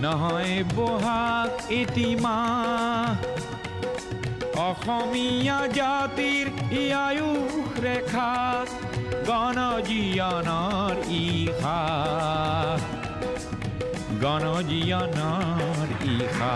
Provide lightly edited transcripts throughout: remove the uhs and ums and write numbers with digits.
নহয় বহাগ এটি মাহ অসমীয়া জাতিৰ আয়ুস ৰেখা গণজীৱনৰ ইশা গণজীৱনৰ ইশা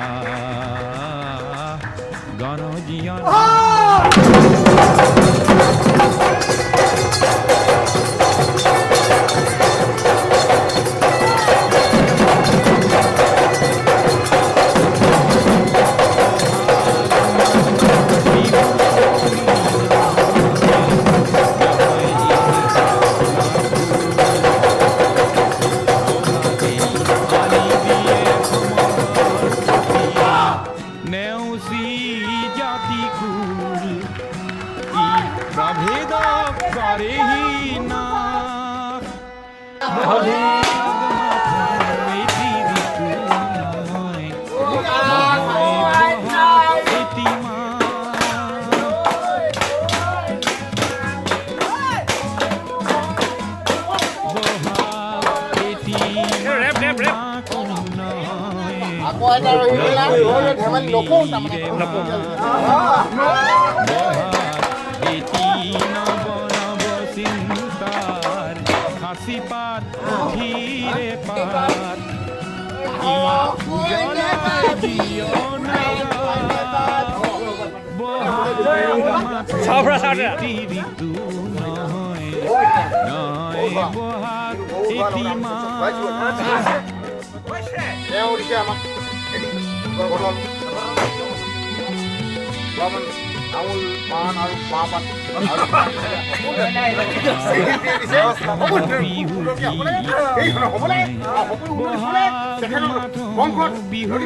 নেওচি জাতি কুল ই প্ৰভেদ কৰেহি নাশ হাসিপাত ধীৰে পাত ঋতু নহয় বহাগ এটি আঙুল পাণ আৰু পাত বিহু